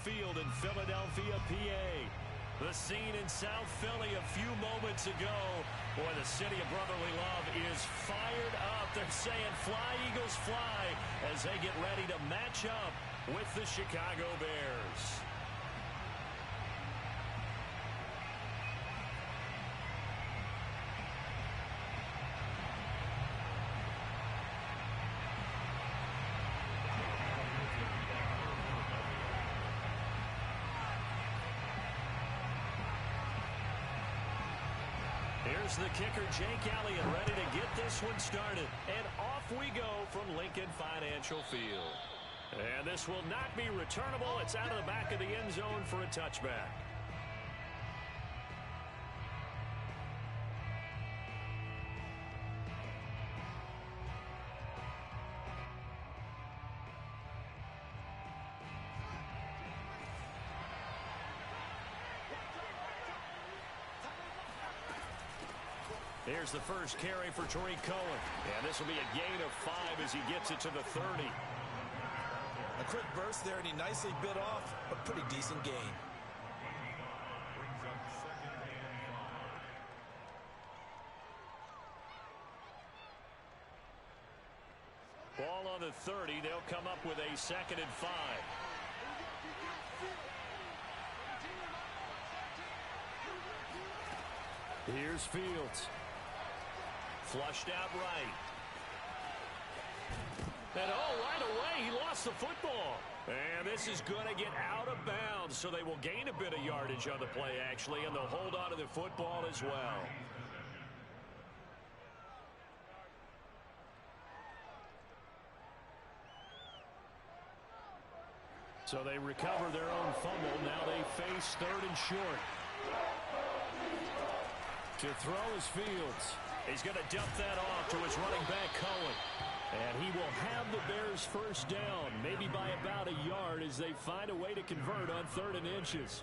Field in Philadelphia, PA. The scene in South Philly a few moments ago. Boy, the city of brotherly love is fired up. They're saying, "Fly, Eagles, fly," as they get ready to match up with the Chicago Bears. Here's the kicker, Jake Elliott, ready to get this one started. And off we go from Lincoln Financial Field. And this will not be returnable. It's out of the back of the end zone for a touchback. Here's the first carry for Tariq Cohen. And this will be a gain of 5 as he gets it to the 30. A quick burst there, and he nicely bit off a pretty decent gain. Ball on the 30. They'll come up with a 2nd and 5. Here's Fields. Flushed out right. And right away, he lost the football. And this is going to get out of bounds, so they will gain a bit of yardage on the play, actually, and they'll hold on to the football as well. So they recover their own fumble. Now they face 3rd and short. To throw is Fields. He's going to dump that off to his running back, Cohen. And he will have the Bears first down, maybe by about a yard, as they find a way to convert on 3rd and inches.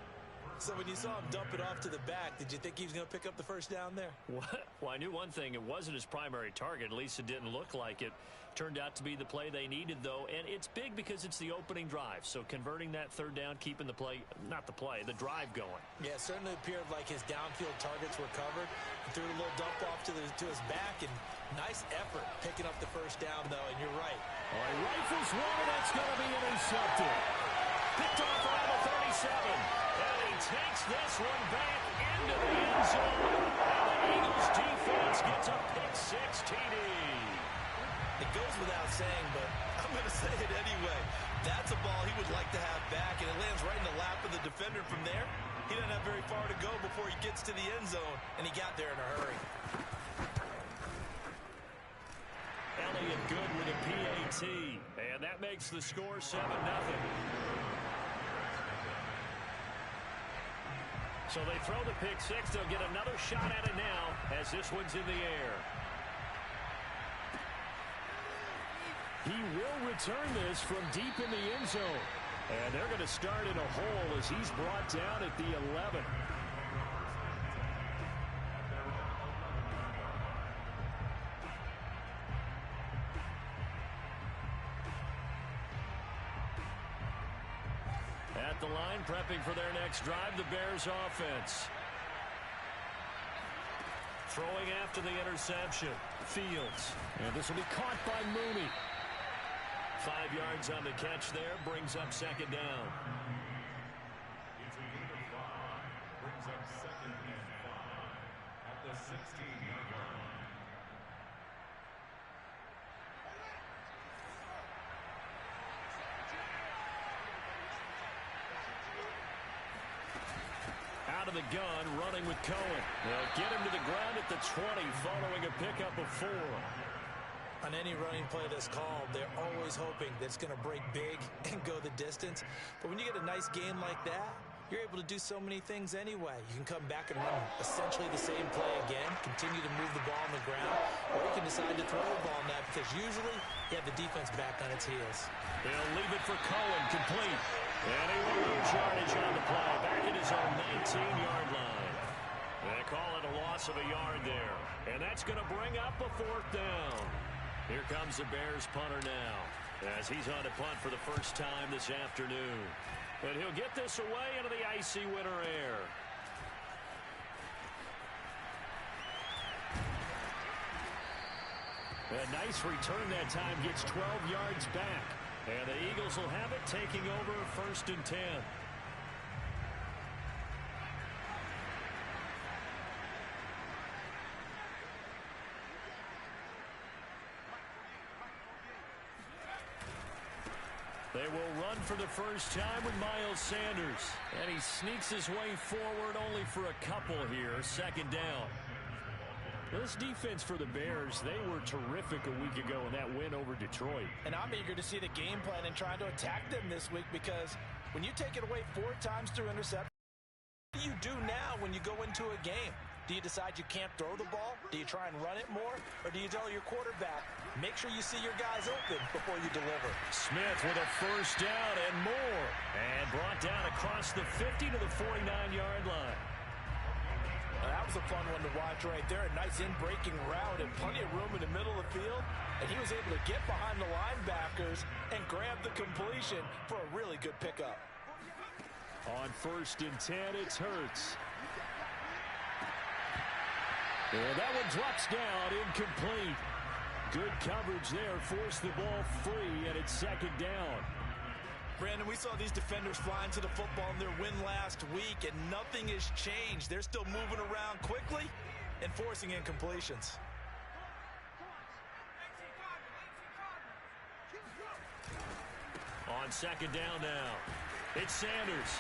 So when you saw him dump it off to the back, did you think he was going to pick up the first down there? Well, I knew one thing. It wasn't his primary target. At least it didn't look like it. Turned out to be the play they needed, though. And it's big because it's the opening drive. So converting that 3rd down, keeping the play, not the play, the drive going. Yeah, it certainly appeared like his downfield targets were covered. He threw a little dump off to his back, and nice effort picking up the first down, though. And you're right. All right, rifles one, and that's going to be intercepted. Picked off around the 37. And he takes this one back into the end zone. And the Eagles defense gets a pick-6 TD. It goes without saying, but I'm going to say it anyway. That's a ball he would like to have back, and it lands right in the lap of the defender from there. He doesn't have very far to go before he gets to the end zone, and he got there in a hurry. Elliott good with a PAT, and that makes the score 7-0. So they throw the pick-6. They'll get another shot at it now as this one's in the air. He will return this from deep in the end zone. And they're going to start in a hole as he's brought down at the 11. At the line, prepping for their next drive, the Bears offense. Throwing after the interception, Fields. And this will be caught by Mooney. 5 yards on the catch there, brings up 2nd down. It's a gain of 5, brings up 2nd and 5 at the 16-yard line. Out of the gun, running with Cohen. They'll get him to the ground at the 20 following a pickup of 4. On any running play that's called, they're always hoping that it's going to break big and go the distance. But when you get a nice gain like that, you're able to do so many things anyway. You can come back and run essentially the same play again, continue to move the ball on the ground, or you can decide to throw the ball now because usually you have the defense back on its heels. They'll leave it for Cohen, complete. And he will lose yardage on the play, back at his own 19-yard line. They call it a loss of a yard there. And that's going to bring up a 4th down. Here comes the Bears punter now, as he's on to punt for the first time this afternoon. And he'll get this away into the icy winter air. A nice return that time, gets 12 yards back. And the Eagles will have it, taking over 1st and 10. They will run for the first time with Miles Sanders. And he sneaks his way forward only for a couple here. 2nd down. This defense for the Bears, they were terrific a week ago in that win over Detroit. And I'm eager to see the game plan and trying to attack them this week, because when you take it away 4 times through interception, what do you do now when you go into a game? Do you decide you can't throw the ball? Do you try and run it more? Or do you tell your quarterback, make sure you see your guys open before you deliver? Smith with a 1st down and more. And brought down across the 50 to the 49-yard line. That was a fun one to watch right there. A nice in-breaking route and plenty of room in the middle of the field. And he was able to get behind the linebackers and grab the completion for a really good pickup. On 1st and 10, it's Hurts. And that one drops down, incomplete. Good coverage there, forced the ball free, and it's 2nd down. Brandon, we saw these defenders flying to the football in their win last week, and nothing has changed. They're still moving around quickly and forcing incompletions. On 2nd down now, it's Sanders.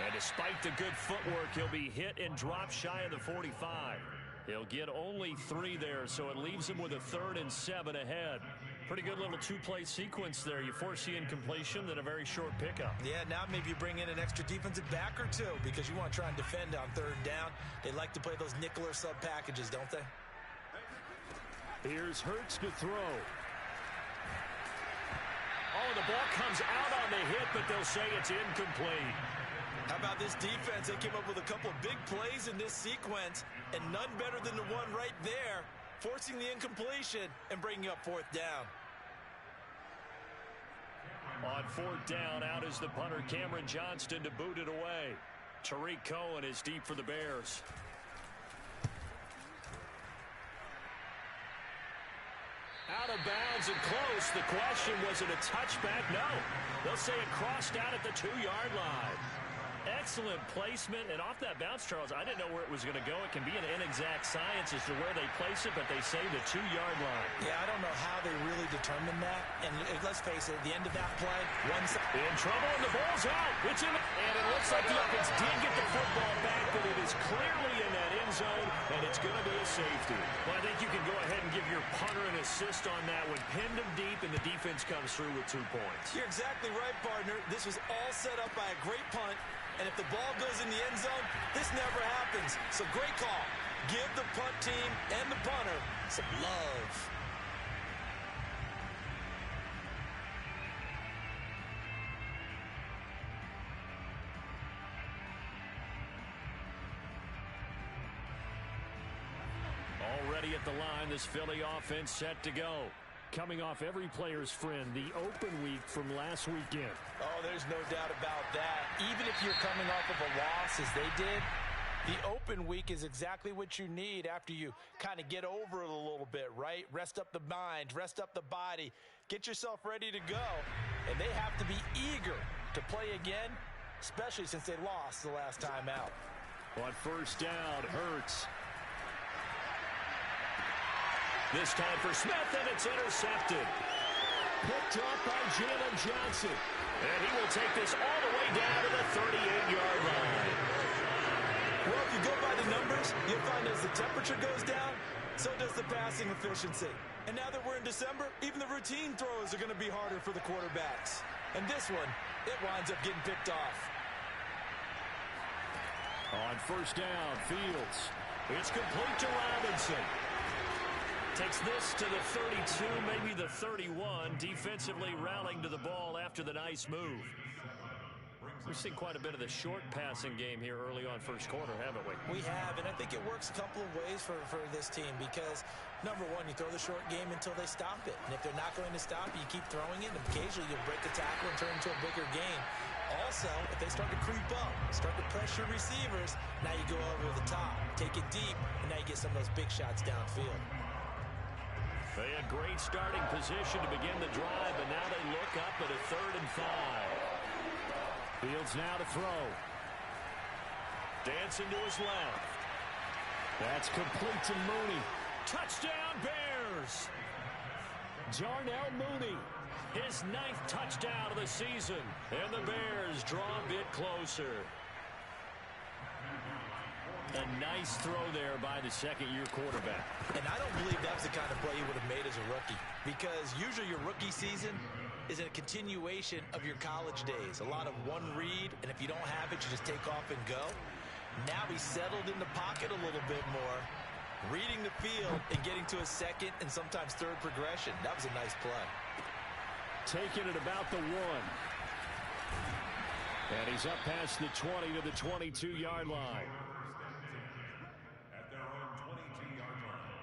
And despite the good footwork, he'll be hit and dropped shy of the 45. He'll get only 3 there, so it leaves him with a 3rd and 7 ahead. Pretty good little 2-play sequence there. You force the incompletion, then a very short pickup. Yeah, now maybe you bring in an extra defensive back or 2 because you want to try and defend on 3rd down. They like to play those nickel or sub packages, don't they? Here's Hurts to throw. Oh, the ball comes out on the hit, but they'll say it's incomplete. How about this defense? They came up with a couple of big plays in this sequence, and none better than the one right there, forcing the incompletion and bringing up 4th down. On 4th down, out is the punter, Cameron Johnston, to boot it away. Tariq Cohen is deep for the Bears. Out of bounds and close. The question, was it a touchback? No. They'll say it crossed out at the 2-yard line. Excellent placement, and off that bounce, Charles, I didn't know where it was going to go. It can be an inexact science as to where they place it, but they say the 2-yard line. Yeah, I don't know how they really determined that. And let's face it, at the end of that play, in trouble, and the ball's out. It's in, and it looks like the offense did get the football back, but it is clearly in that end zone, and it's going to be a safety. Well, I think you can go ahead and give your punter an assist on that one. Pinned him deep, and the defense comes through with 2 points. You're exactly right, partner. This was all set up by a great punt. And if the ball goes in the end zone, this never happens. So great call. Give the punt team and the punter some love. Already at the line, this Philly offense set to go. Coming off every player's friend, the open week from last weekend. Oh, there's no doubt about that. Even if you're coming off of a loss as they did, the open week is exactly what you need after you kind of get over it a little bit, right? Rest up the mind, rest up the body, get yourself ready to go. And they have to be eager to play again, especially since they lost the last time out. On 1st down, Hurts. This time for Smith, and it's intercepted. Picked up by Jalen Johnson. And he will take this all the way down to the 38-yard line. Well, if you go by the numbers, you'll find as the temperature goes down, so does the passing efficiency. And now that we're in December, even the routine throws are going to be harder for the quarterbacks. And this one, it winds up getting picked off. On 1st down, Fields. It's complete to Robinson. Takes this to the 32, maybe the 31, defensively rallying to the ball after the nice move. We've seen quite a bit of the short passing game here early on first quarter, haven't we? We have, and I think it works a couple of ways for this team because, number one, you throw the short game until they stop it. And if they're not going to stop it, you keep throwing it, and occasionally you'll break a tackle and turn into a bigger game. Also, if they start to creep up, start to pressure receivers, now you go over the top, take it deep, and now you get some of those big shots downfield. They had great starting position to begin the drive, but now they look up at a 3rd and 5. Fields now to throw. Dancing to his left. That's complete to Mooney. Touchdown, Bears! Darnell Mooney, his 9th touchdown of the season. And the Bears draw a bit closer. A nice throw there by the second-year quarterback. And I don't believe that was the kind of play he would have made as a rookie, because usually your rookie season is a continuation of your college days. A lot of one read, and if you don't have it, you just take off and go. Now he's settled in the pocket a little bit more, reading the field and getting to a second and sometimes third progression. That was a nice play. Taking it about the 1. And he's up past the 20 to the 22-yard line. At their own 22-yard line.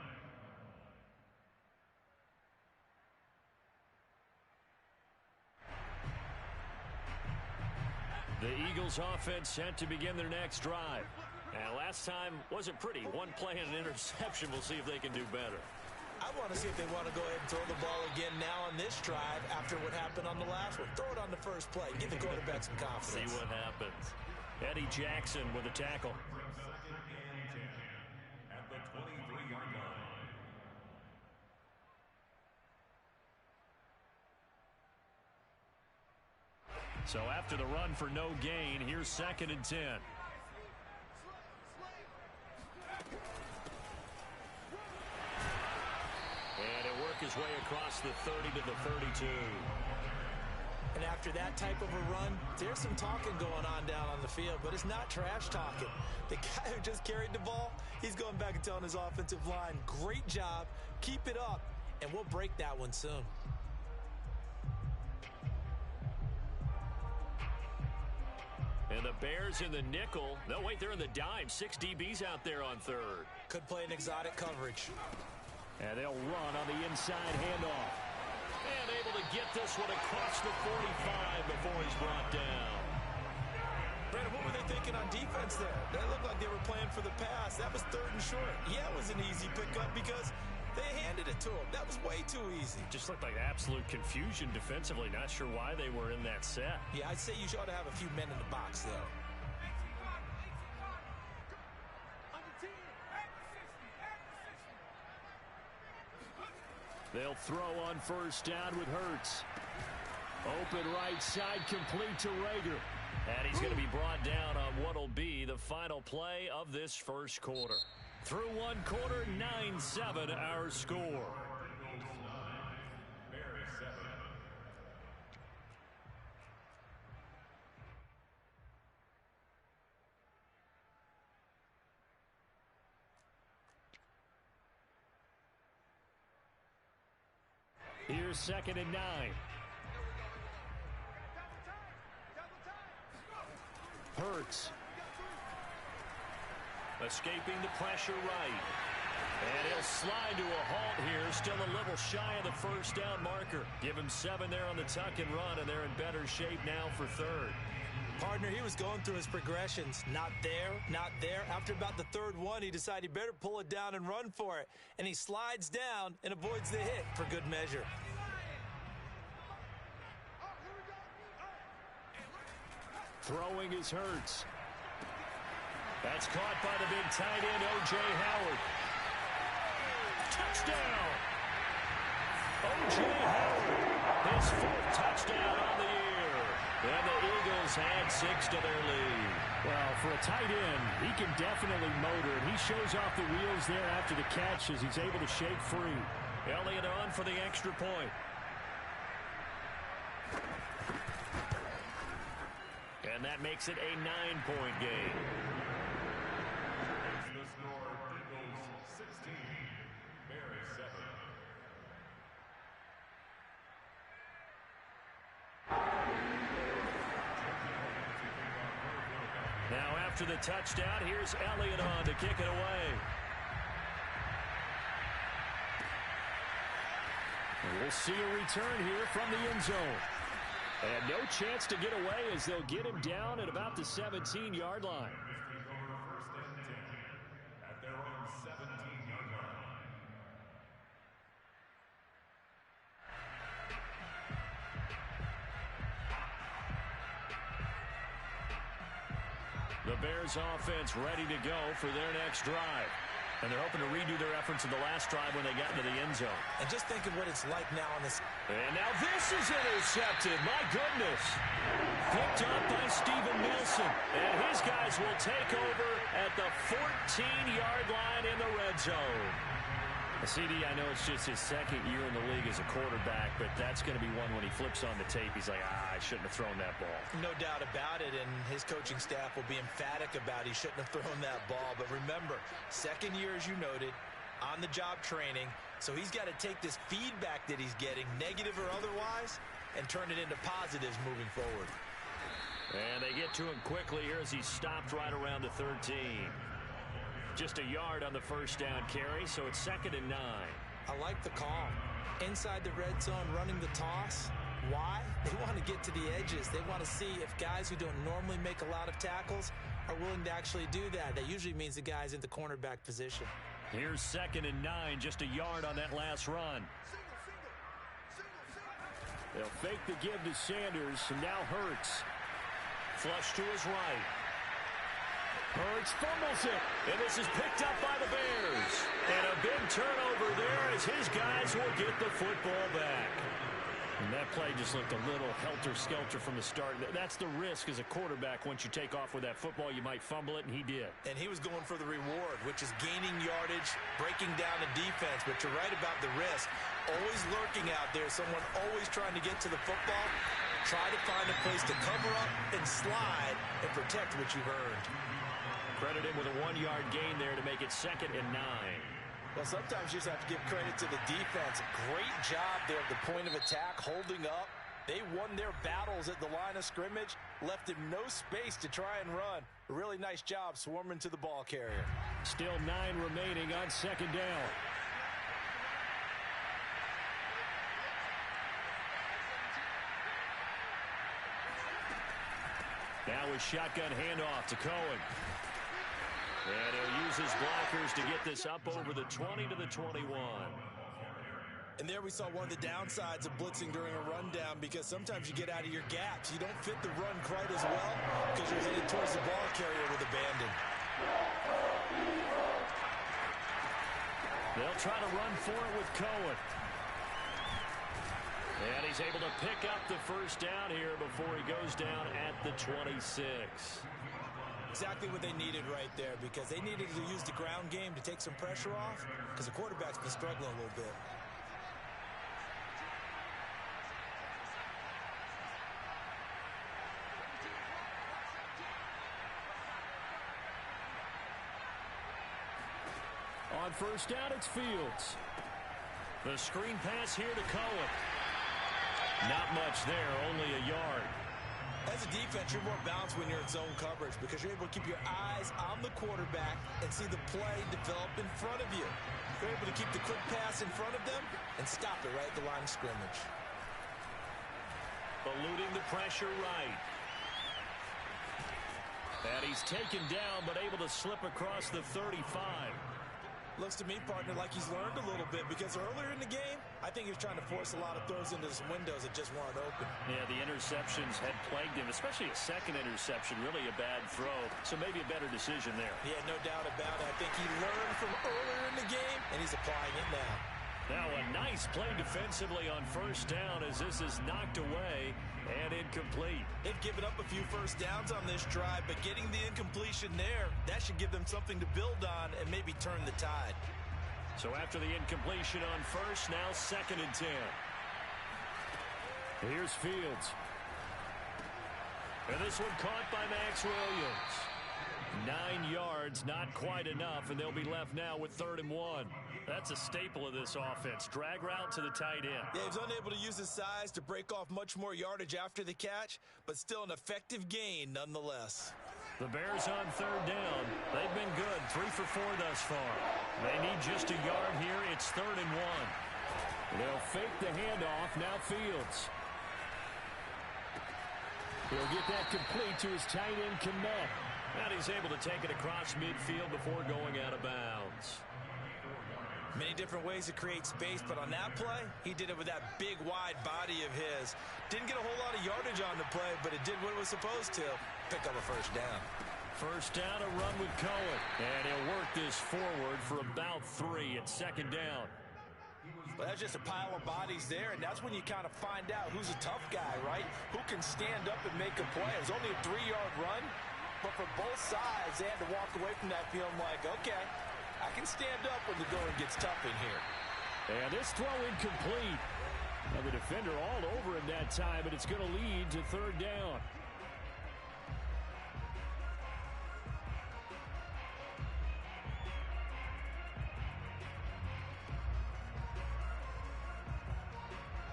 The Eagles offense set to begin their next drive. And last time wasn't pretty. One play and an interception. We'll see if they can do better. I want to see if they want to go ahead and throw the ball again now on this drive after what happened on the last one. Throw it on the first play. Give the quarterback some confidence. See what happens. Eddie Jackson with a tackle. At the 23-yard line. So after the run for no gain, here's 2nd and 10. And it worked his way across the 30 to the 32. And after that type of a run, there's some talking going on down on the field, but it's not trash talking. The guy who just carried the ball, he's going back and telling his offensive line, great job, keep it up, and we'll break that one soon. And the Bears in the nickel. No, wait, they're in the dime. 6 DBs out there on 3rd. Could play an exotic coverage. And they'll run on the inside handoff. And able to get this one across the 45 before he's brought down. Brandon, what were they thinking on defense there? They looked like they were playing for the pass. That was 3rd and short. Yeah, it was an easy pickup because they handed it to him. That was way too easy. Just looked like absolute confusion defensively. Not sure why they were in that set. Yeah, I'd say you ought to have a few men in the box there. They'll throw on 1st down with Hurts. Open right side, complete to Rager. And he's going to be brought down on what will be the final play of this first quarter. Through one quarter, 9-7 our score. Here's 2nd and 9. Hurts. Escaping the pressure right. And he'll slide to a halt here. Still a little shy of the 1st down marker. Give him 7 there on the tuck and run, and they're in better shape now for 3rd. Partner, he was going through his progressions. Not there, not there. After about the 3rd one, he decided he better pull it down and run for it. And he slides down and avoids the hit for good measure. Throwing is Hurts. That's caught by the big tight end, O.J. Howard. Touchdown! O.J. Howard, his 4th touchdown on the year. And the Eagles add 6 to their lead. Well, for a tight end, he can definitely motor, and he shows off the wheels there after the catch as he's able to shake free. Elliott on for the extra point. And that makes it a 9-point game. The score, Eagles 16, Bears 7. Now after the touchdown, here's Elliott on to kick it away. And we'll see a return here from the end zone. And no chance to get away as they'll get him down at about the 17-yard line. At their own 17-yard line. The Bears offense ready to go for their next drive. And they're hoping to redo their efforts in the last drive when they got into the end zone. And just think of what it's like now on this. And now this is intercepted. My goodness. Picked up by Steven Nelson. And his guys will take over at the 14-yard line in the red zone. CD, I know it's just his second year in the league as a quarterback, but that's going to be one when he flips on the tape. He's like, I shouldn't have thrown that ball. No doubt about it, and his coaching staff will be emphatic about he shouldn't have thrown that ball. But remember, second year, as you noted, on-the-job training, so he's got to take this feedback that he's getting, negative or otherwise, and turn it into positives moving forward. And they get to him quickly here as he's stopped right around the 13. Just a yard on the first down carry, so it's 2nd and 9. I like the call. Inside the red zone, running the toss. Why? They want to get to the edges. They want to see if guys who don't normally make a lot of tackles are willing to actually do that. That usually means the guy's in the cornerback position. Here's 2nd and 9, just a yard on that last run. They'll fake the give to Sanders, and now Hurts. Flush to his right. Hurts fumbles it, and this is picked up by the Bears. And a big turnover there as his guys will get the football back. And that play just looked a little helter-skelter from the start. That's the risk as a quarterback. Once you take off with that football, you might fumble it, and he did. And he was going for the reward, which is gaining yardage, breaking down the defense. But you're right about the risk. Always lurking out there, someone always trying to get to the football. Try to find a place to cover up and slide and protect what you've earned. Credit him with a 1-yard gain there to make it 2nd and 9. Well, sometimes you just have to give credit to the defense. Great job there at the point of attack, holding up. They won their battles at the line of scrimmage, left him no space to try and run. A really nice job swarming to the ball carrier. Still 9 remaining on 2nd down. Now a shotgun handoff to Cohen. And he'll use his blockers to get this up over the 20 to the 21. And there we saw one of the downsides of blitzing during a rundown, because sometimes you get out of your gaps. You don't fit the run quite as well because you're headed towards the ball carrier with abandon. They'll try to run for it with Cohen. And he's able to pick up the first down here before he goes down at the 26. Exactly what they needed right there, because they needed to use the ground game to take some pressure off, because the quarterback's been struggling a little bit. On first down, it's Fields. The screen pass here to Cohen. Not much there, only a yard. As a defense, you're more balanced when you're in zone coverage, because you're able to keep your eyes on the quarterback and see the play develop in front of you. You're able to keep the quick pass in front of them and stop it right at the line of scrimmage. Eluding the pressure right. And he's taken down, but able to slip across the 35. Looks to me, partner, like he's learned a little bit, because earlier in the game, I think he was trying to force a lot of throws into some windows that just weren't open. Yeah, the interceptions had plagued him, especially a second interception, really a bad throw. So maybe a better decision there. Yeah, no doubt about it. I think he learned from earlier in the game, and he's applying it now. Now a nice play defensively on first down as this is knocked away and incomplete. They've given up a few first downs on this drive, but getting the incompletion there, that should give them something to build on and maybe turn the tide. So after the incompletion on first, now 2nd and 10. Here's Fields. And this one caught by Max Williams. 9 yards, not quite enough, and they'll be left now with 3rd and 1. That's a staple of this offense. Drag route to the tight end. Yeah, he's unable to use his size to break off much more yardage after the catch, but still an effective gain nonetheless. The Bears on 3rd down. They've been good, 3 for 4 thus far. They need just a yard here. It's 3rd and 1. They'll fake the handoff. Now Fields. He'll get that complete to his tight end, Kmet. And he's able to take it across midfield before going out of bounds. Many different ways to create space, but on that play, he did it with that big, wide body of his. Didn't get a whole lot of yardage on the play, but it did what it was supposed to. Pick up a first down. First down, a run with Cohen. And he'll work this forward for about 3 at second down. Well, that's just a pile of bodies there, and that's when you kind of find out who's a tough guy, right? Who can stand up and make a play. It was only a 3-yard run, but for both sides, they had to walk away from that feeling like, okay, I can stand up when the going gets tough in here. And this throw incomplete. Now the defender all over him that time, but it's going to lead to third down.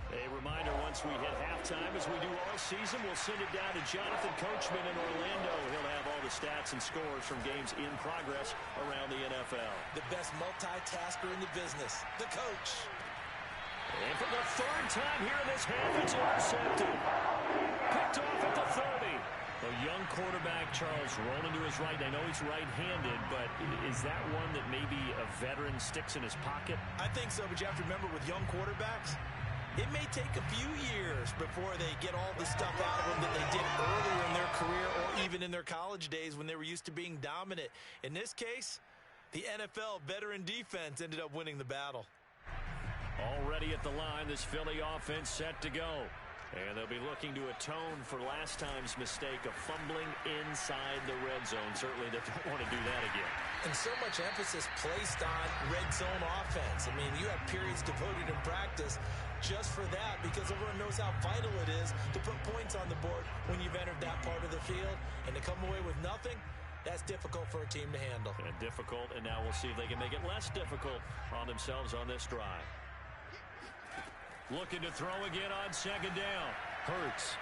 A reminder, once we hit halftime, as we do all season, we'll send it down to Jonathan Coachman in Orlando. He'll have all the stats and scores from games in progress around the NFL. The best multitasker in the business, the coach. And for the third time here in this half, it's intercepted. Picked off at the 30. A young quarterback, Charles, rolling to his right. I know he's right-handed, but is that one that maybe a veteran sticks in his pocket? I think so, but you have to remember with young quarterbacks, it may take a few years before they get all the stuff out of them that they did earlier in their career or even in their college days when they were used to being dominant. In this case, the NFL veteran defense ended up winning the battle. Already at the line, this Philly offense set to go. And they'll be looking to atone for last time's mistake of fumbling inside the red zone. Certainly they don't want to do that again. And so much emphasis placed on red zone offense. I mean, you have periods devoted in practice just for that because everyone knows how vital it is to put points on the board when you've entered that part of the field. And to come away with nothing, that's difficult for a team to handle. And difficult, and now we'll see if they can make it less difficult on themselves on this drive. Looking to throw again on second down. Hurts.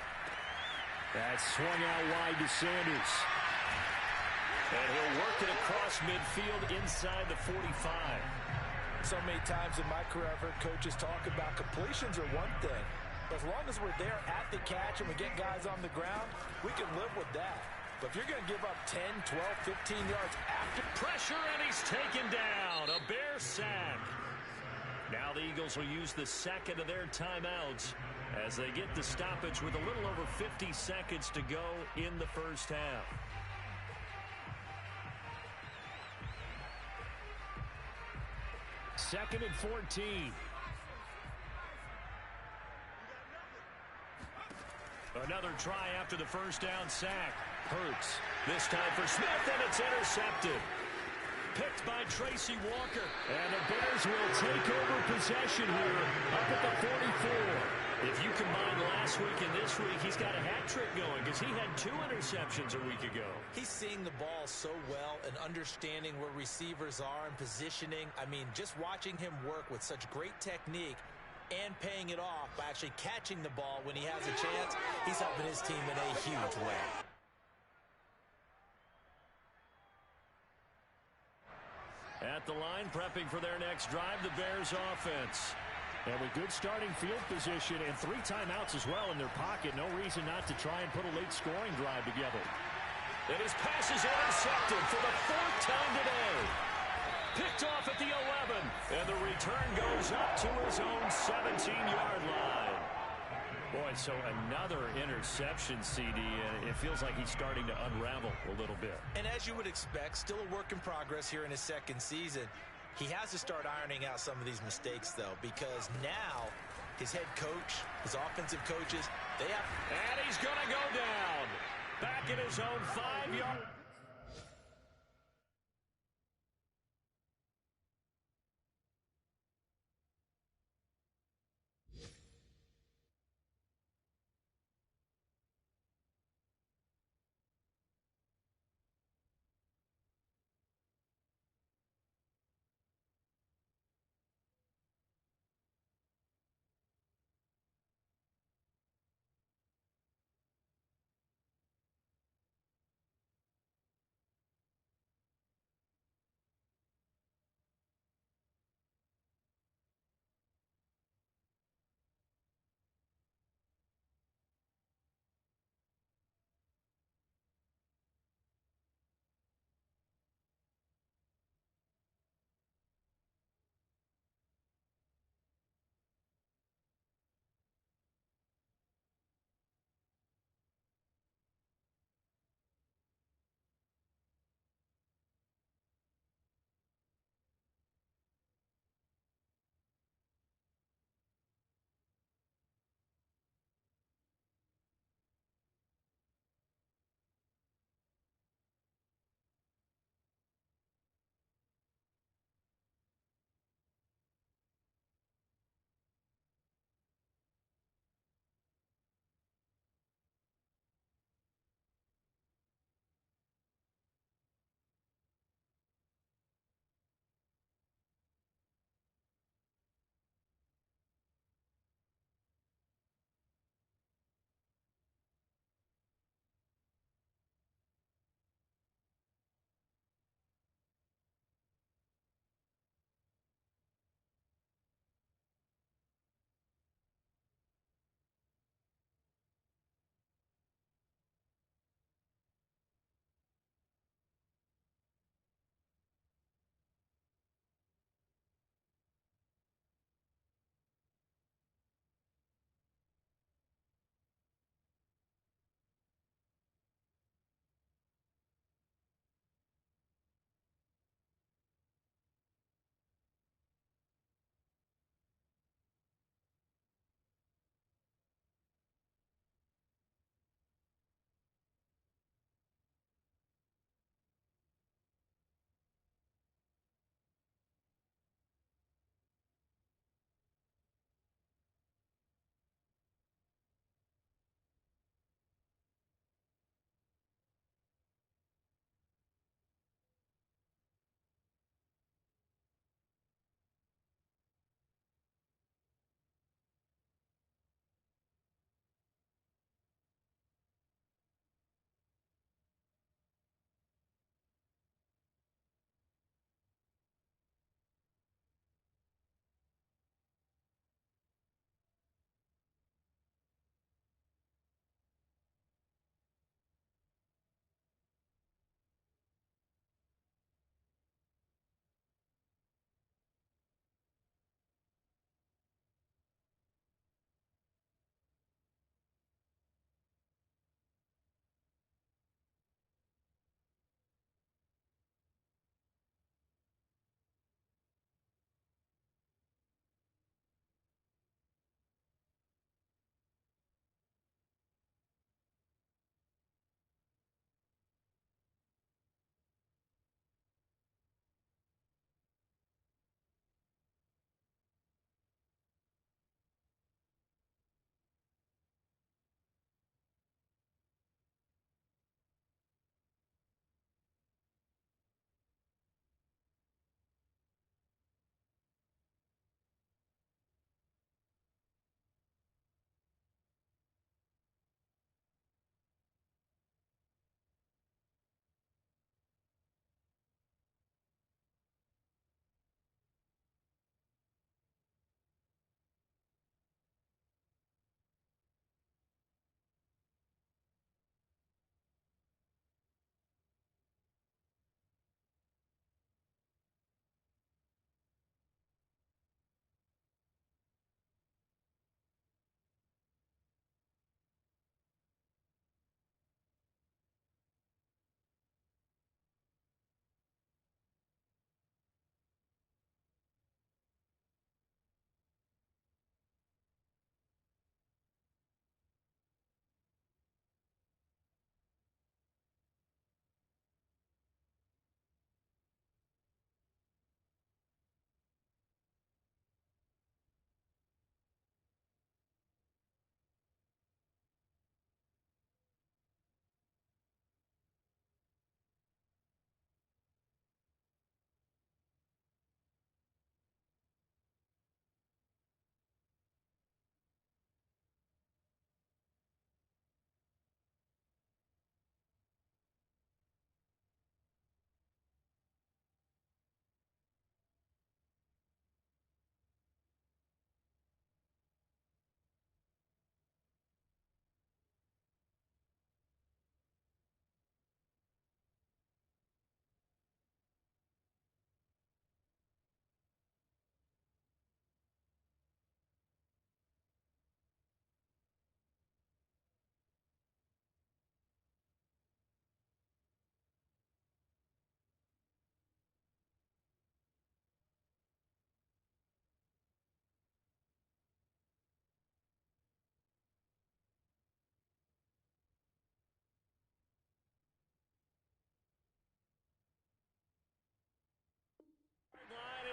That swung out wide to Sanders. And he'll work it across midfield inside the 45. So many times in my career I've heard coaches talk about completions are one thing. But as long as we're there at the catch and we get guys on the ground, we can live with that. But if you're going to give up 10, 12, 15 yards after pressure, and he's taken down. A Bear sack. Now the Eagles will use the second of their timeouts as they get the stoppage with a little over 50 seconds to go in the first half. Second and 14. Another try after the first down sack. Hurts. This time for Smith, and it's intercepted. Picked by Tracy Walker. And the Bears will take over possession here up at the 44. If you combine last week and this week, he's got a hat trick going because he had 2 interceptions a week ago. He's seeing the ball so well and understanding where receivers are and positioning. I mean, just watching him work with such great technique and paying it off by actually catching the ball when he has a chance, he's helping his team in a huge way. At the line, prepping for their next drive, the Bears offense. And with good starting field position and 3 timeouts as well in their pocket, no reason not to try and put a late scoring drive together. And his pass is intercepted for the 4th time today. Picked off at the 11, and the return goes up to his own 17-yard line. Boy, so another interception, CD, and it feels like he's starting to unravel a little bit. And as you would expect, still a work in progress here in his second season. He has to start ironing out some of these mistakes, though, because now his head coach, his offensive coaches, they have... And he's going to go down. Back in his own 5-yard...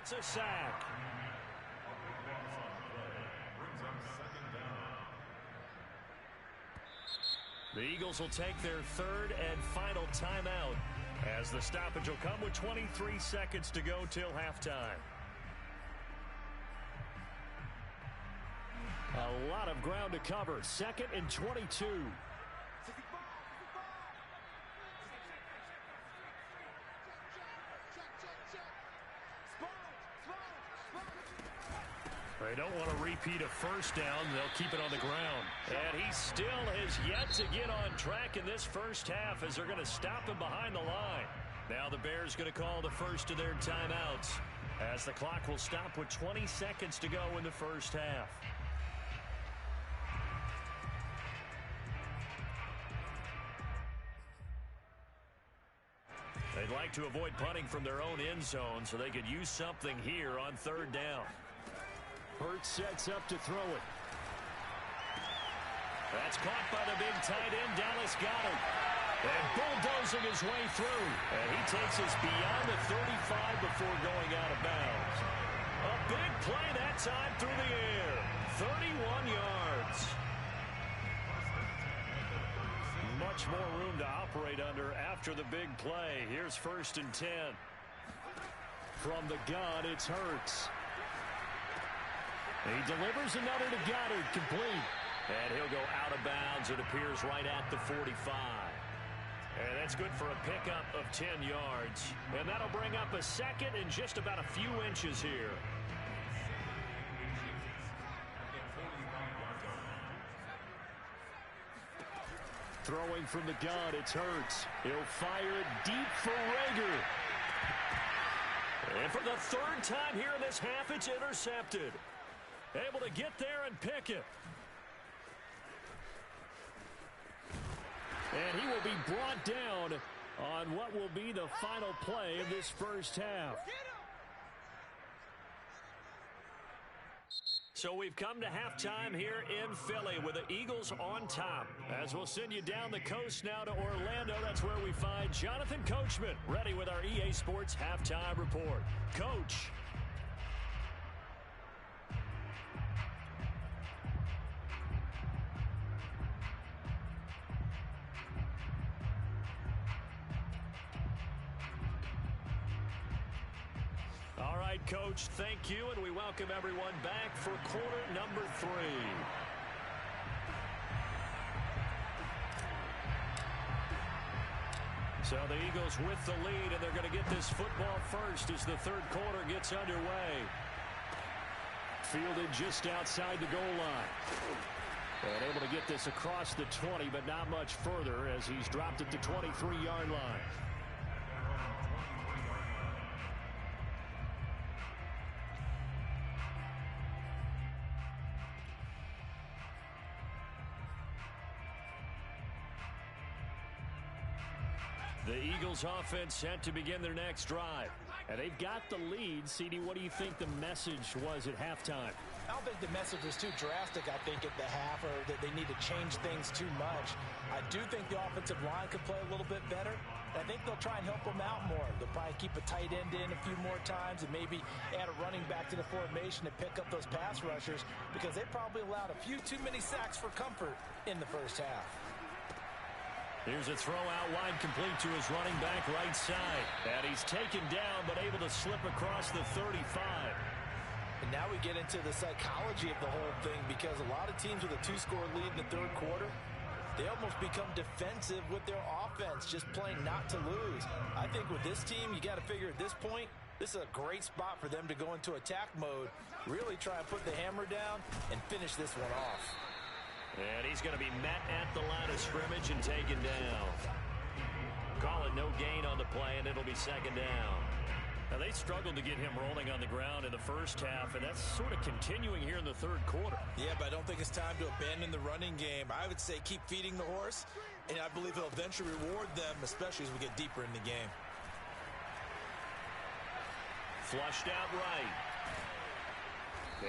gets a sack. The Eagles will take their third and final timeout as the stoppage will come with 23 seconds to go till halftime. A lot of ground to cover. 2nd and 22. They don't want to repeat a first down. They'll keep it on the ground. And he still has yet to get on track in this first half as they're going to stop him behind the line. Now the Bears going to call the first of their timeouts as the clock will stop with 20 seconds to go in the first half. They'd like to avoid punting from their own end zone so they could use something here on third down. Hurts sets up to throw it. That's caught by the big tight end, Dallas Goedert. And bulldozing his way through. And he takes us beyond the 35 before going out of bounds. A big play that time through the air. 31 yards. Much more room to operate under after the big play. Here's 1st and 10. From the gun, it's Hurts. He delivers another to Goedert, complete. And he'll go out of bounds. It appears right at the 45. And that's good for a pickup of 10 yards. And that'll bring up a second and just about a few inches here. Throwing from the gun, it's Hurts. He'll fire it deep for Rager. And for the 3rd time here in this half, it's intercepted. Able to get there and pick it. And he will be brought down on what will be the final play of this first half. So we've come to halftime here in Philly with the Eagles on top. As we'll send you down the coast now to Orlando, that's where we find Jonathan Coachman ready with our EA Sports Halftime Report. Coach. All right, Coach, thank you, and we welcome everyone back for quarter number 3. So the Eagles with the lead, and they're going to get this football first as the 3rd quarter gets underway. Fielded just outside the goal line. And able to get this across the 20, but not much further as he's dropped it to 23-yard line. The Eagles offense set to begin their next drive. And they've got the lead. CD, what do you think the message was at halftime? I don't think the message was too drastic, I think, at the half, or that they need to change things too much. I do think the offensive line could play a little bit better. I think they'll try and help them out more. They'll probably keep a tight end in a few more times and maybe add a running back to the formation to pick up those pass rushers because they probably allowed a few too many sacks for comfort in the first half. Here's a throw out wide, complete to his running back right side. And he's taken down but able to slip across the 35. And now we get into the psychology of the whole thing because a lot of teams with a 2-score lead in the 3rd quarter, they almost become defensive with their offense, just playing not to lose. I think with this team, you got to figure at this point, this is a great spot for them to go into attack mode, really try and put the hammer down and finish this one off. And he's going to be met at the line of scrimmage and taken down. Call it no gain on the play, and it'll be 2nd down. Now, they struggled to get him rolling on the ground in the first half, and that's sort of continuing here in the 3rd quarter. Yeah, but I don't think it's time to abandon the running game. I would say keep feeding the horse, and I believe he'll eventually reward them, especially as we get deeper in the game. Flushed out right.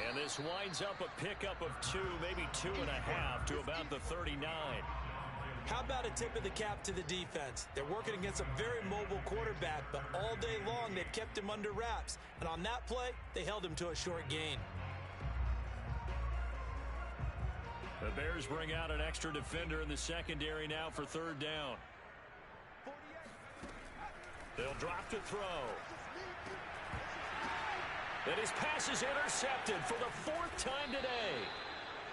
And this winds up a pickup of 2, maybe 2.5 to about the 39. How about a tip of the cap to the defense? They're working against a very mobile quarterback, but all day long they've kept him under wraps. And on that play, they held him to a short gain. The Bears bring out an extra defender in the secondary now for third down. They'll drop to throw. And his pass is intercepted for the fourth time today.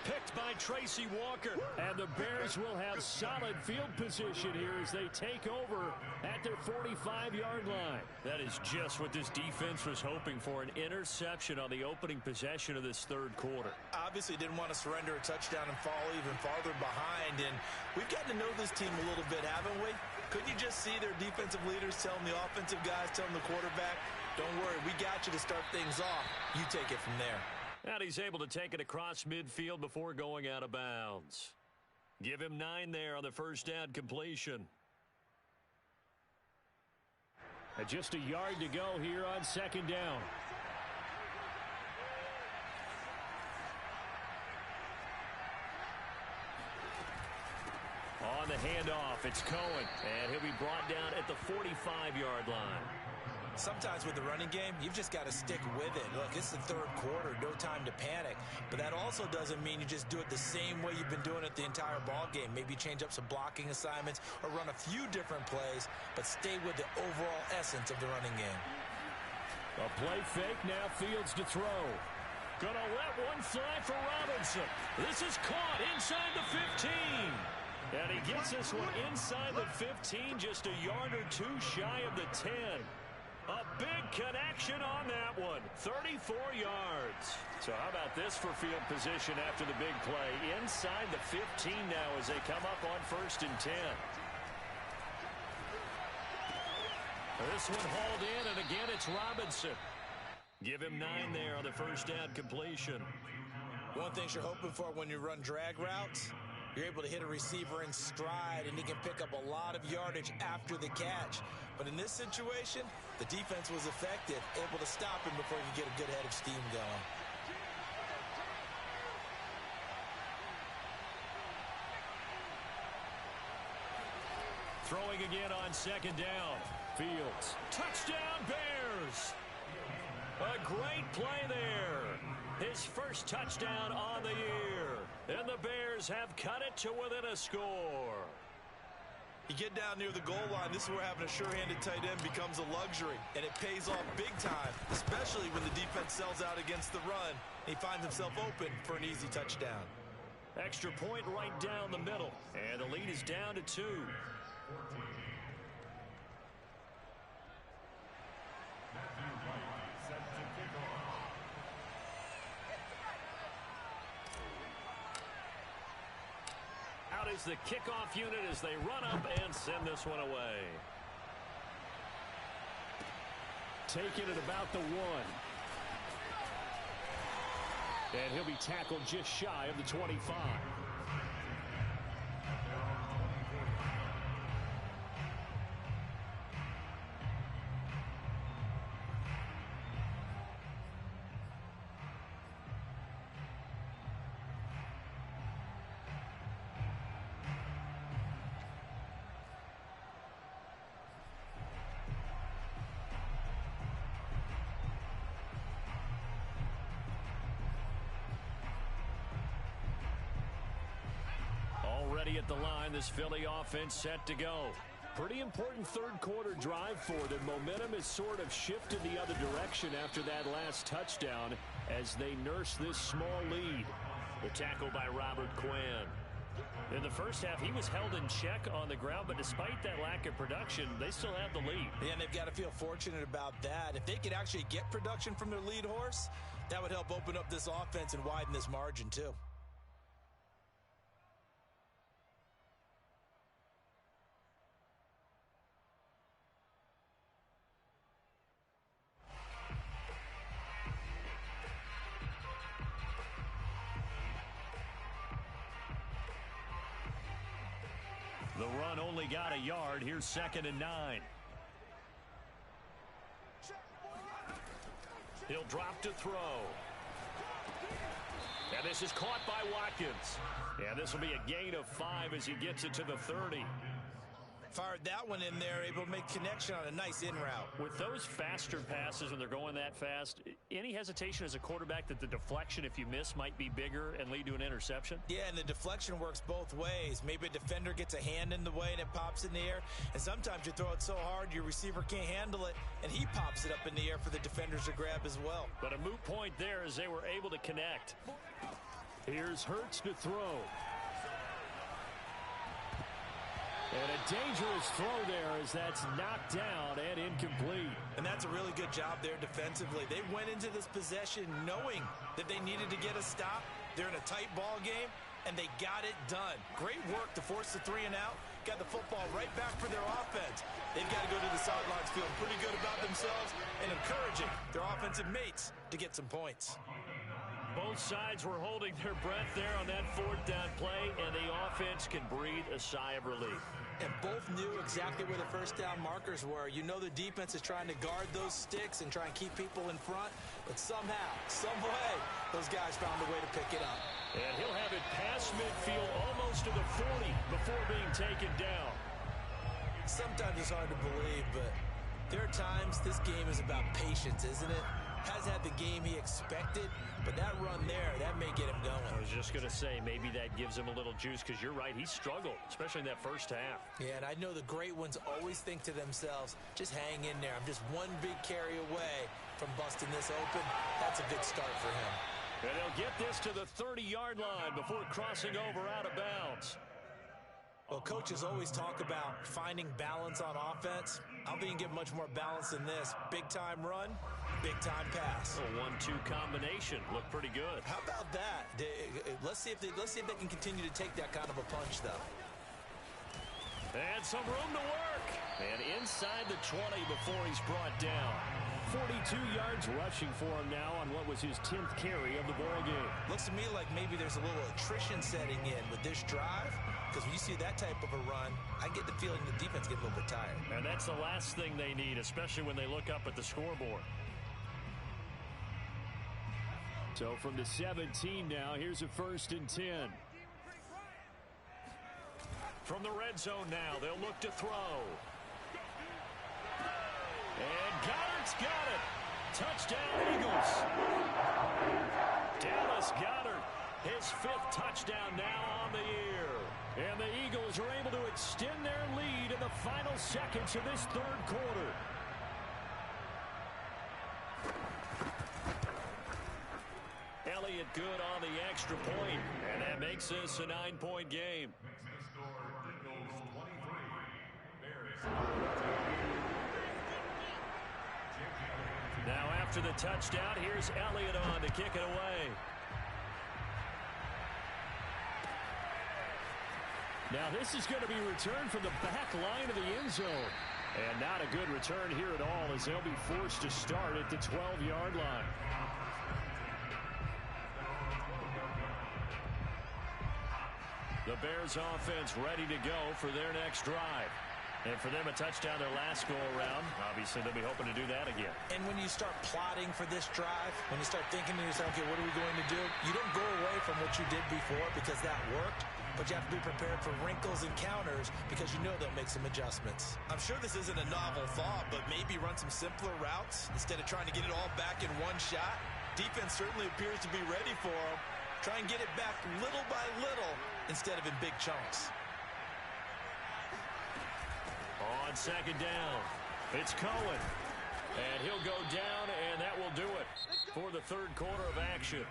Picked by Tracy Walker. And the Bears will have solid field position here as they take over at their 45-yard line. That is just what this defense was hoping for, an interception on the opening possession of this third quarter. Obviously didn't want to surrender a touchdown and fall even farther behind. And we've gotten to know this team a little bit, haven't we? Couldn't you just see their defensive leaders telling the offensive guys, telling the quarterback, don't worry, we got you to start things off. You take it from there. And he's able to take it across midfield before going out of bounds. Give him 9 there on the first down completion. And just a yard to go here on second down. On the handoff, it's Cohen. And he'll be brought down at the 45-yard line. Sometimes with the running game, you've just got to stick with it. Look, it's the third quarter, no time to panic. But that also doesn't mean you just do it the same way you've been doing it the entire ball game. Maybe change up some blocking assignments or run a few different plays, but stay with the overall essence of the running game. A play fake, now Fields to throw. Gonna let one fly for Robinson. This is caught inside the 15. And he gets this one inside the 15, just a yard or two shy of the 10. A big connection on that one. 34 yards. So how about this for field position after the big play? Inside the 15 now as they come up on 1st and 10. This one hauled in, and again it's Robinson. Give him 9 there on the first down completion. One thing you're hoping for when you run drag routes, you're able to hit a receiver in stride, and he can pick up a lot of yardage after the catch. But in this situation, the defense was effective, able to stop him before he could get a good head of steam going. Throwing again on second down. Fields. Touchdown, Bears! A great play there. His first touchdown on the year. And the Bears have cut it to within a score. You get down near the goal line, this is where having a sure-handed tight end becomes a luxury, and it pays off big time, especially when the defense sells out against the run, and he finds himself open for an easy touchdown. Extra point right down the middle, and the lead is down to 2. Is the kickoff unit as they run up and send this one away. Taking it about the 1. And he'll be tackled just shy of the 25. At the line, this Philly offense set to go. Pretty important third quarter drive for them. Momentum has sort of shifted the other direction after that last touchdown as they nurse this small lead. The tackle by Robert Quinn. In the first half, he was held in check on the ground, but despite that lack of production, they still have the lead. Yeah, and they've got to feel fortunate about that. If they could actually get production from their lead horse, that would help open up this offense and widen this margin too. The run only got a yard. Here's 2nd and 9. He'll drop to throw. And this is caught by Watkins. And this will be a gain of 5 as he gets it to the 30. Fired that one in there, able to make connection on a nice in route. With those faster passes when they're going that fast, any hesitation as a quarterback that the deflection, if you miss, might be bigger and lead to an interception? Yeah, and the deflection works both ways. Maybe a defender gets a hand in the way and it pops in the air. And sometimes you throw it so hard your receiver can't handle it, and he pops it up in the air for the defenders to grab as well. But a moot point there as they were able to connect. Here's Hurts to throw. And a dangerous throw there as that's knocked down and incomplete. And that's a really good job there defensively. They went into this possession knowing that they needed to get a stop. They're in a tight ball game, and they got it done. Great work to force the 3 and out. Got the football right back for their offense. They've got to go to the sidelines feeling pretty good about themselves and encouraging their offensive mates to get some points. Both sides were holding their breath there on that 4th down play, and the offense can breathe a sigh of relief. And both knew exactly where the first down markers were. You know the defense is trying to guard those sticks and try and keep people in front, but somehow, some way, those guys found a way to pick it up. And he'll have it past midfield almost to the 40 before being taken down. Sometimes it's hard to believe, but there are times this game is about patience, isn't it? Hasn't had the game he expected, but that run there, that may get him going. I was just going to say, maybe that gives him a little juice, because you're right, he struggled, especially in that first half. Yeah, and I know the great ones always think to themselves, just hang in there. I'm just one big carry away from busting this open. That's a good start for him. And he'll get this to the 30-yard line before crossing over out of bounds. Well, coaches always talk about finding balance on offense. I don't think you can get much more balance than this. Big-time run, big-time pass. A 1-2 combination. Looked pretty good. How about that? Let's see if they can continue to take that kind of a punch, though. And some room to work. And inside the 20 before he's brought down. 42 yards rushing for him now on what was his 10th carry of the ball game. Looks to me like maybe there's a little attrition setting in with this drive, because when you see that type of a run, I get the feeling the defense gets a little bit tired. And that's the last thing they need, especially when they look up at the scoreboard. So from the 17 now, here's a 1st and 10. From the red zone now, they'll look to throw. And Goddard's got it. Touchdown, Eagles. Dallas Goedert, his 5th touchdown now on the year. And the Eagles are able to extend their lead in the final seconds of this 3rd quarter. Elliott good on the extra point, and that makes this a 9-point game. Now after the touchdown, here's Elliott on to kick it away. Now this is going to be returned from the back line of the end zone. And not a good return here at all, as they'll be forced to start at the 12-yard line. The Bears offense ready to go for their next drive. And for them, a touchdown their last go-around. Obviously, they'll be hoping to do that again. And when you start plotting for this drive, when you start thinking to yourself, okay, what are we going to do? You don't go away from what you did before because that worked, but you have to be prepared for wrinkles and counters because you know they'll make some adjustments. I'm sure this isn't a novel thought, but maybe run some simpler routes instead of trying to get it all back in one shot. Defense certainly appears to be ready for them. Try and get it back little by little instead of in big chunks. On 2nd down, it's Cohen. And he'll go down, and that will do it for the 3rd quarter of action.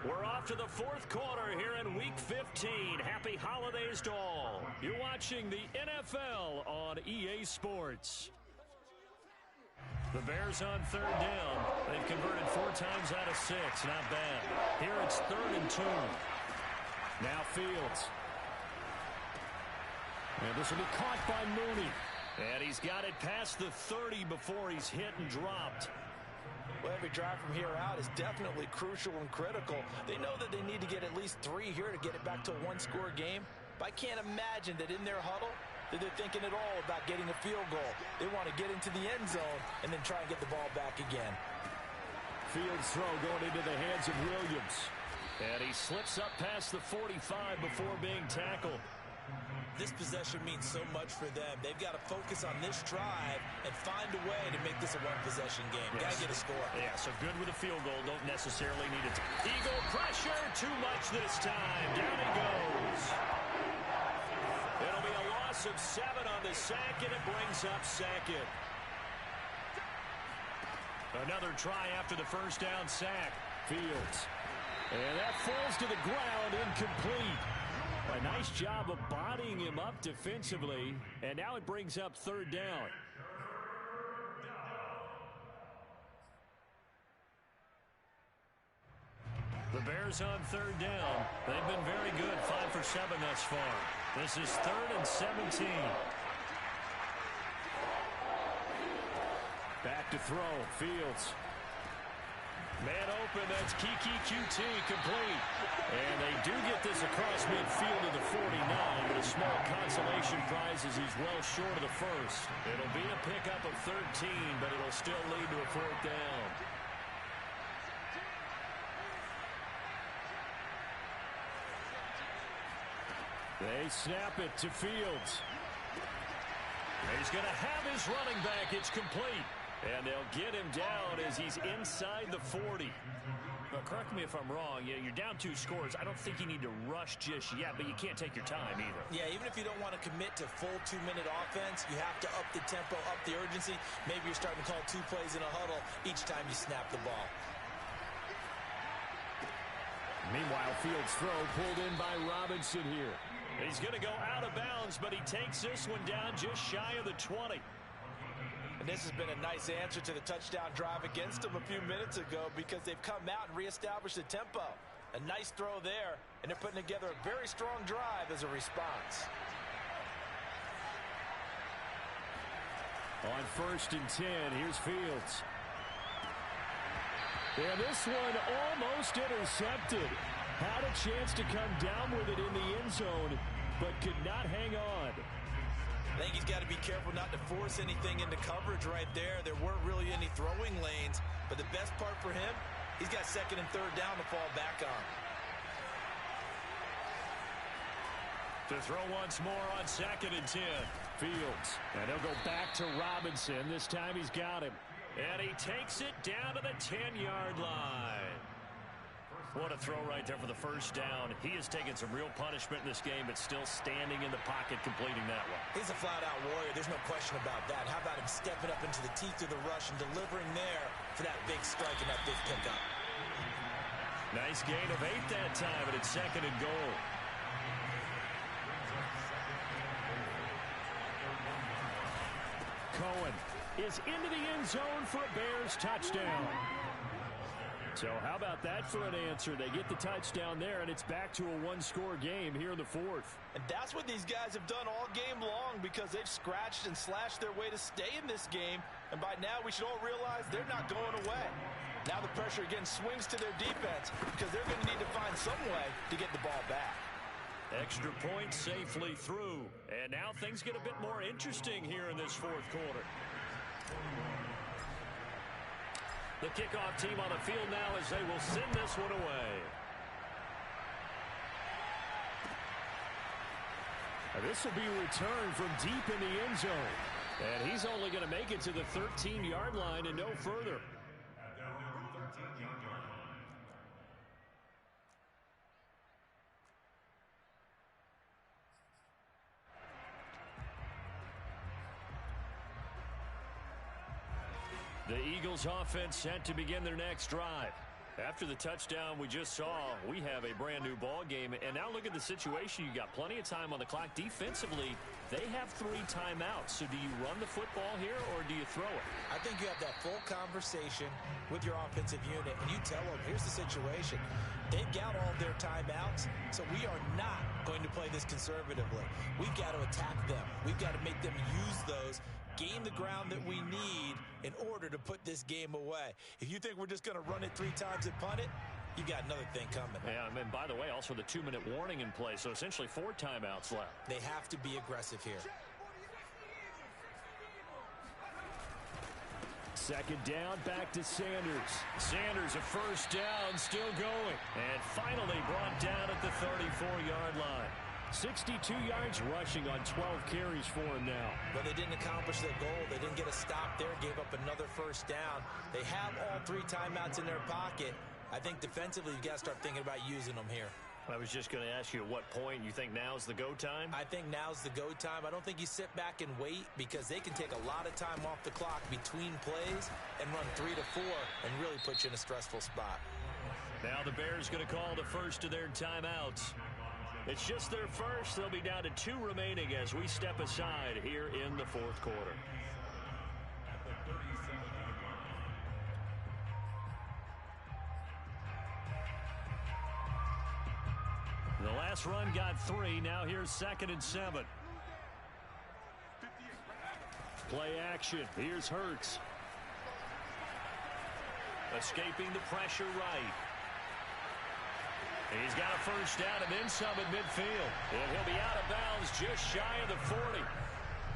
We're off to the 4th quarter here in Week 15. Happy holidays to all. You're watching the NFL on EA Sports. The Bears on 3rd down. They've converted 4 times out of 6. Not bad. Here it's 3rd and 2. Now Fields. And this will be caught by Mooney. And he's got it past the 30 before he's hit and dropped. Well, every drive from here out is definitely crucial and critical. They know that they need to get at least 3 here to get it back to a 1-score game. But I can't imagine that in their huddle that they're thinking at all about getting a field goal. They want to get into the end zone and then try and get the ball back again. Fields throw going into the hands of Williams. And he slips up past the 45 before being tackled. This possession means so much for them. They've got to focus on this drive and find a way to make this a one-possession game. Yes. Got to get a score. Yeah, so good with a field goal. Don't necessarily need it. Eagle pressure. Too much this time. Down he goes. It'll be a loss of 7 on the sack, and it brings up second. Another try after the first down sack. Fields. And that falls to the ground, incomplete. A nice job of bodying him up defensively, and now it brings up third down. The Bears on third down. They've been very good, 5 for 7 thus far. This is 3rd and 17. Back to throw, Fields. Man open, that's Kiki QT complete. And they do get this across midfield to the 49, but a small consolation prize as he's well short of the first. It'll be a pickup of 13, but it'll still lead to a 4th down. They snap it to Fields. He's going to have his running back. It's complete. And they'll get him down as he's inside the 40. But correct me if I'm wrong. You're down 2 scores. I don't think you need to rush just yet, but you can't take your time either. Yeah, even if you don't want to commit to full 2-minute offense, you have to up the tempo, up the urgency. Maybe you're starting to call 2 plays in a huddle each time you snap the ball. Meanwhile, Fields' throw pulled in by Robinson here. He's going to go out of bounds, but he takes this one down just shy of the 20. And this has been a nice answer to the touchdown drive against them a few minutes ago because they've come out and reestablished the tempo. A nice throw there, and they're putting together a very strong drive as a response. On 1st and 10, here's Fields. And this one almost intercepted. Had a chance to come down with it in the end zone, but could not hang on. I think he's got to be careful not to force anything into coverage right there. There weren't really any throwing lanes, but the best part for him, he's got 2nd and 3rd down to fall back on. To throw once more on 2nd and 10. Fields. And he'll go back to Robinson. This time he's got him. And he takes it down to the 10-yard line. What a throw right there for the first down. He has taken some real punishment in this game, but still standing in the pocket, completing that one. He's a flat-out warrior. There's no question about that. How about him stepping up into the teeth of the rush and delivering there for that big strike and that big pickup? Nice gain of 8 that time, but it's 2nd and goal. Cohen is into the end zone for a Bears touchdown. So how about that for an answer? They get the touchdown there, and it's back to a 1-score game here in the 4th. And that's what these guys have done all game long because they've scratched and slashed their way to stay in this game. And by now, we should all realize they're not going away. Now the pressure again swings to their defense because they're going to need to find some way to get the ball back. Extra point safely through. And now things get a bit more interesting here in this 4th quarter. The kickoff team on the field now as they will send this one away. This will be returned from deep in the end zone. And he's only going to make it to the 13-yard line and no further. The Eagles offense set to begin their next drive. After the touchdown we just saw, we have a brand new ball game. And now look at the situation. You got plenty of time on the clock. Defensively, they have 3 timeouts. So do you run the football here or do you throw it? I think you have that full conversation with your offensive unit, and you tell them, here's the situation. They've got all their timeouts, so we are not going to play this conservatively. We've got to attack them. We've got to make them use those, gain the ground that we need in order to put this game away. If you think we're just going to run it 3 times and punt it, you got another thing coming. Yeah, and by the way, also the 2-minute warning in play, so essentially 4 timeouts left. They have to be aggressive here. Second down, back to Sanders. Sanders, a first down, still going. And finally brought down at the 34-yard line. 62 yards rushing on 12 carries for him now. But they didn't accomplish their goal. They didn't get a stop there, gave up another first down. They have all 3 timeouts in their pocket. I think defensively, you've got to start thinking about using them here. I was just going to ask you at what point you think now's the go time? I think now's the go time. I don't think you sit back and wait because they can take a lot of time off the clock between plays and run 3 to 4 and really put you in a stressful spot. Now the Bears going to call the first of their timeouts. It's just their first. They'll be down to 2 remaining as we step aside here in the fourth quarter. The last run got 3. Now here's 2nd and 7. Play action. Here's Hurts. Escaping the pressure right. He's got a first down and then some at midfield. And he'll be out of bounds just shy of the 40.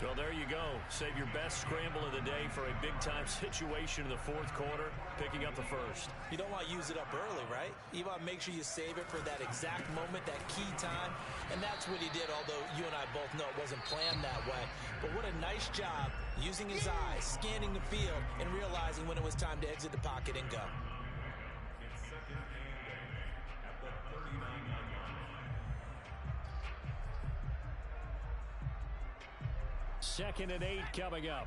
Well, there you go. Save your best scramble of the day for a big-time situation in the fourth quarter, picking up the first. You don't want to use it up early, right? You want to make sure you save it for that exact moment, that key time. And that's what he did, although you and I both know it wasn't planned that way. But what a nice job using his eyes, scanning the field, and realizing when it was time to exit the pocket and go. Second and 8 coming up.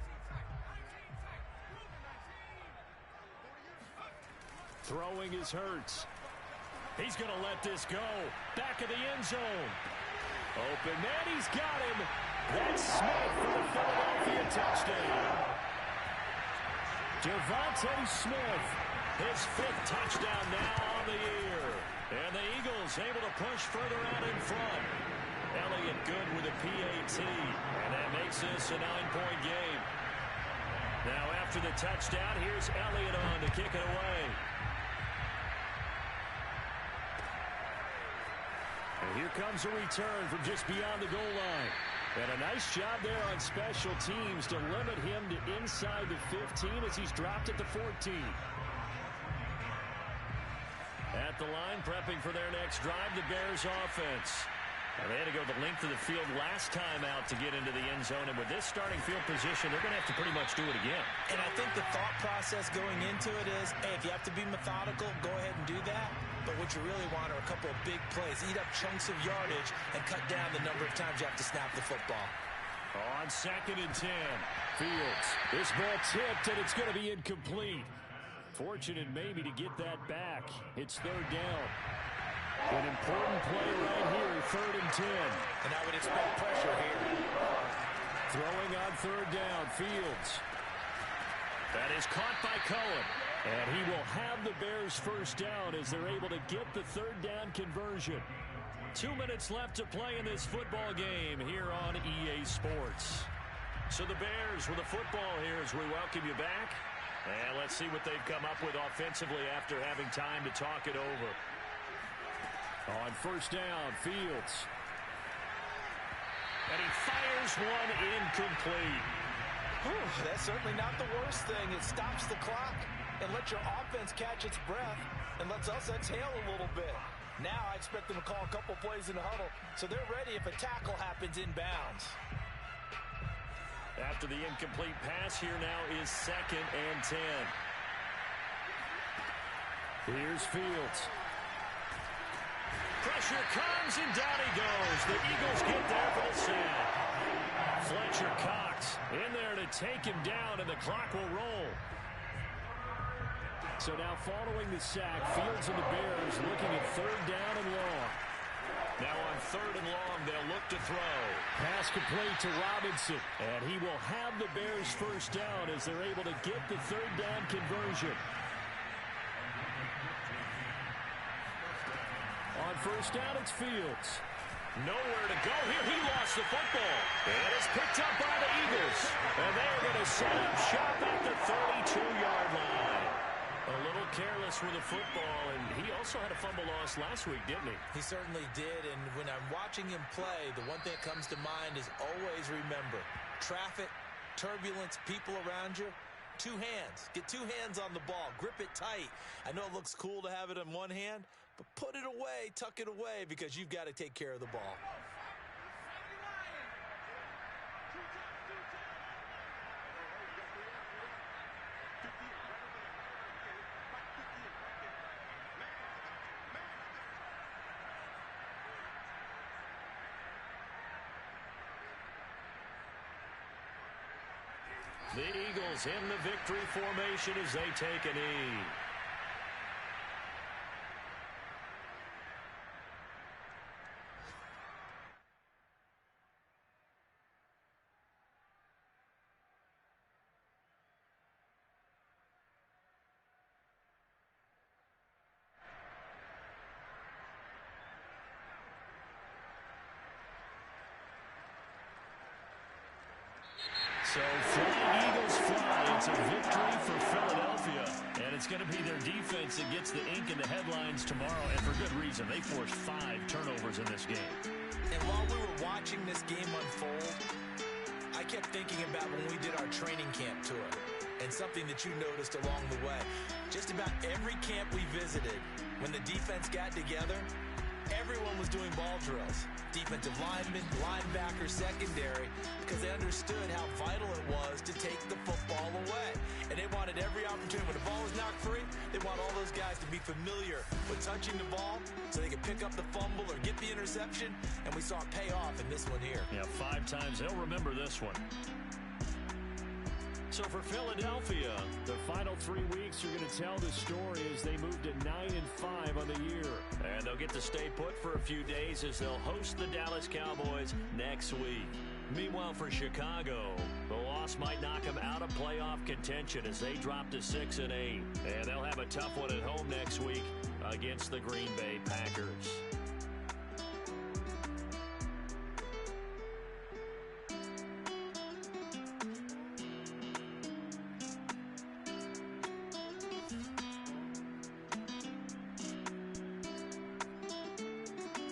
Throwing is Hurts. He's going to let this go. Back of the end zone. Open man, he's got him. That's Smith for the Philadelphia touchdown. Devontae Smith, his 5th touchdown now on the year. And the Eagles able to push further out in front. Elliott good with a PAT, and that makes this a 9-point game. Now after the touchdown, here's Elliott on to kick it away. And here comes a return from just beyond the goal line. And a nice job there on special teams to limit him to inside the 15 as he's dropped at the 14. At the line, prepping for their next drive, the Bears offense. They had to go the length of the field last time out to get into the end zone, and with this starting field position, they're going to have to pretty much do it again. And I think the thought process going into it is, hey, if you have to be methodical, go ahead and do that. But what you really want are a couple of big plays. Eat up chunks of yardage and cut down the number of times you have to snap the football. On 2nd and 10, Fields. This ball tipped, and it's going to be incomplete. Fortunate maybe to get that back. It's 3rd down. An important play right here, 3rd and 10. And I would expect pressure here. Throwing on 3rd down, Fields. That is caught by Cohen. And he will have the Bears first down as they're able to get the 3rd down conversion. 2 minutes left to play in this football game here on EA Sports. So the Bears with a football here as we welcome you back. And let's see what they've come up with offensively after having time to talk it over. On first down, Fields. And he fires one incomplete. Whew, that's certainly not the worst thing. It stops the clock and lets your offense catch its breath and lets us exhale a little bit. Now I expect them to call a couple plays in the huddle so they're ready if a tackle happens inbounds. After the incomplete pass, here now is 2nd and 10. Here's Fields. Pressure comes, and down he goes. The Eagles get there for the sack. Fletcher Cox in there to take him down, and the clock will roll. So now following the sack, Fields and the Bears looking at 3rd down and long. Now on 3rd and long, they'll look to throw. Pass complete to Robinson, and he will have the Bears first down as they're able to get the 3rd down conversion. On first down, it's Fields. Nowhere to go here. He lost the football. And it's picked up by the Eagles. And they're going to set up shop at the 32-yard line. A little careless with the football, and he also had a fumble loss last week, didn't he? He certainly did, and when I'm watching him play, the one thing that comes to mind is always remember, traffic, turbulence, people around you, 2 hands. Get 2 hands on the ball. Grip it tight. I know it looks cool to have it in one hand, but put it away, tuck it away, because you've got to take care of the ball. The Eagles in the victory formation as they take a knee. So Flying Eagles fly. It's a victory for Philadelphia. And it's going to be their defense that gets the ink in the headlines tomorrow. And for good reason. They forced 5 turnovers in this game. And while we were watching this game unfold, I kept thinking about when we did our training camp tour. And something that you noticed along the way. Just about every camp we visited, when the defense got together, everyone was doing ball drills. Defensive linemen, linebackers, secondary, because they understood how vital it was to take the football away. And they wanted every opportunity. When the ball was knocked free, they want all those guys to be familiar with touching the ball so they could pick up the fumble or get the interception. And we saw it pay off in this one here. Yeah, 5 times. They'll remember this one. So for Philadelphia, the final 3 weeks are going to tell the story as they move to 9-5 on the year. And they'll get to stay put for a few days as they'll host the Dallas Cowboys next week. Meanwhile, for Chicago, the loss might knock them out of playoff contention as they drop to 6-8. And they'll have a tough one at home next week against the Green Bay Packers.